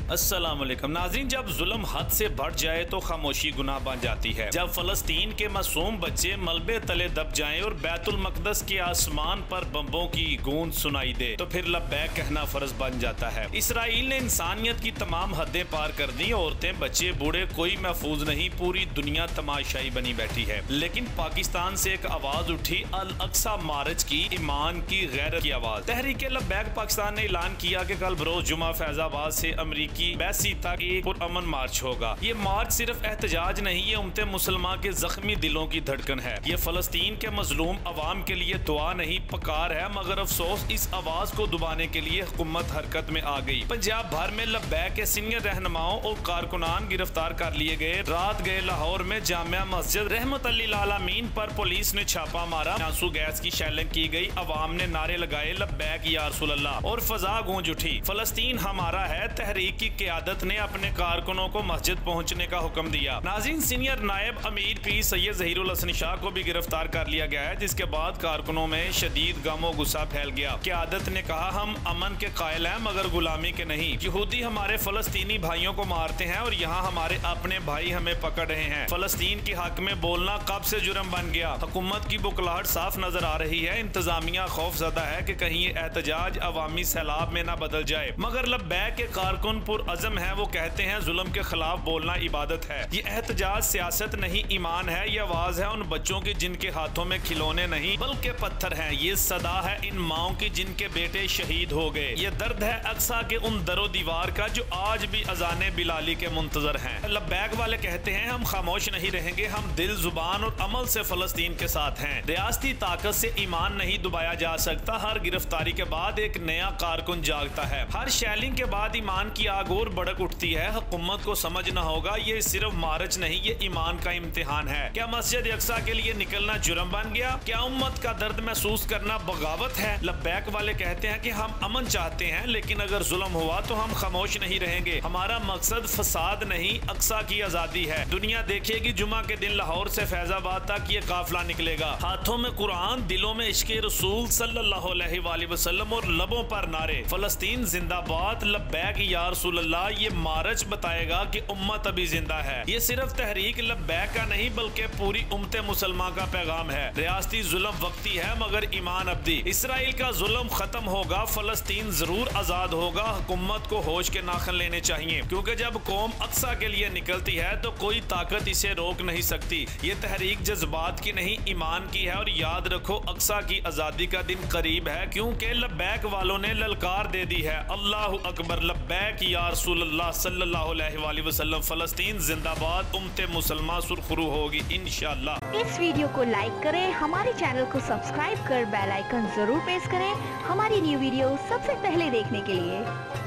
अस्सलाम वालेकुम नाज़रीन, जब जुल्म हद से बढ़ जाए तो खामोशी गुनाह बन जाती है। जब फलस्तीन के मासूम बच्चे मलबे तले दब जाएं और बैतुल मकदस के आसमान पर बम्बों की गूंज सुनाई दे तो फिर लब्बैक कहना फर्ज बन जाता है। इसराइल ने इंसानियत की तमाम हदें पार कर दी। औरतें, बच्चे, बूढ़े, कोई महफूज नहीं, पूरी दुनिया तमाशाई बनी बैठी है। लेकिन पाकिस्तान से एक आवाज उठी, अल अक्सा मार्च की, ईमान की, गैरत की आवाज। तहरीक लब्बैक पाकिस्तान ने ऐलान किया कि कल बरोज जुमा फैजाबाद से अमरीकी बैसी तक एक पुरअमन मार्च होगा। ये मार्च सिर्फ एहतजाज नहीं, ये उम्मते मुसलमान के जख्मी दिलों की धड़कन है। ये फलस्तीन के मजलूम अवाम के लिए दुआ नहीं, पकार है। मगर अफसोस, इस आवाज को दबाने के लिए हुकूमत हरकत में आ गई। पंजाब भर में लब्बैक के सीनियर रहनुमाओं और कारकुनान गिरफ्तार कर लिए गए। रात गए लाहौर में जामिया मस्जिद रहमत लिल आलमीन पर पुलिस ने छापा मारा। आंसू गैस की शेलिंग की गई। अवाम ने नारे लगाए, लब्बैक या रसूल अल्लाह, और फजा गूंज उठी, फलस्तीन हमारा है। तहरीक की क़यादत ने अपने कारकुनों को मस्जिद पहुंचने का हुक्म दिया। नाज़रीन, सीनियर नायब अमीर पीर सैयद ज़हीरुल हसन शाह को भी गिरफ्तार कर लिया गया है, जिसके बाद कारकुनों में शदीद गम और गुस्सा फैल गया। क़यादत ने कहा, हम अमन के कायल हैं मगर गुलामी के नहीं। यहूदी हमारे फलस्तीनी भाइयों को मारते हैं और यहाँ हमारे अपने भाई हमें पकड़ रहे हैं। फलस्तीन के हक में बोलना कब से जुर्म बन गया। हुकूमत की बुखलाहट साफ नजर आ रही है। इंतजामिया खौफजदा है कि कहीं ये एहतजाज अवामी सैलाब में न बदल जाए। मगर लब्बैक के कारकुन पुरअज़म है। वो कहते हैं जुल्म के खिलाफ बोलना इबादत है। ये एहतजाज सियासत नहीं, ईमान है। ये आवाज है उन बच्चों की जिनके हाथों में खिलौने नहीं बल्कि पत्थर हैं। ये सदा है इन माओं की जिनके बेटे शहीद हो गए। ये दर्द है अक्सा के उन दरो दीवार का जो आज भी अजाने बिलाली के मुंतजर हैं। लब्बैक वाले कहते हैं, हम खामोश नहीं रहेंगे। हम दिल, जुबान और अमल से फलस्तीन के साथ हैं। रियासती ताकत से ईमान नहीं दबाया जा सकता। हर गिरफ्तारी के बाद एक नया कारकुन जागता है। हर शैलिंग के बाद ईमान की आग और भड़क उठती है। हुकूमत को समझना होगा, ये सिर्फ मार्च नहीं, ये ईमान का इम्तिहान है। क्या मस्जिद अक्सा के लिए निकलना जुर्म बन गया? क्या उम्मत का दर्द महसूस करना बगावत है? लब्बैक वाले कहते हैं कि हम अमन चाहते हैं, लेकिन अगर जुल्म हुआ तो हम खामोश नहीं रहेंगे। हमारा मकसद फसाद नहीं, अक्सा की आजादी है। दुनिया देखेगी, जुमा के दिन लाहौर से फैजाबाद तक ये काफिला निकलेगा। हाथों में कुरान, दिलों में इश्क़े रसूल सल्लल्लाहु अलैहि वसल्लम और लबों पर नारे, फलस्तीन जिंदाबाद, लब्बैक या रसूल अल्लाह। ये मार्च बताएगा कि उम्मत अभी जिंदा है। ये सिर्फ तहरीक लब्बैक का नहीं बल्कि पूरी उम्मत मुसलमान का पैगाम है। रियासती जुल्म वक्ती है मगर ईमान अब्दी। इसराइल का जुल्म खत्म होगा, फलस्तीन जरूर आजाद होगा। हुकूमत को होश के नाखन लेने चाहिए, क्योंकि जब कौम अक्सा के लिए निकलती है तो कोई ताकत इसे रोक नहीं सकती। ये तहरीक जज्बात की नहीं, ईमान की है। और याद रखो, अक्सा की आजादी का दिन करीब है, क्योंकि लब्बैक वालों ने ललकार दे दी है। अल्लाहु अकबर, लब्बैक या रसूल अल्लाह सल्लल्लाहु अलैहि वसल्लम। फलस्तीन जिंदाबाद, उम्मते मुसलमान सुरखरू होगी इंशाअल्लाह। इस वीडियो को लाइक करें, हमारे चैनल को सब्सक्राइब कर बेल आइकन जरूर प्रेस करें हमारी न्यू वीडियो सबसे पहले देखने के लिए।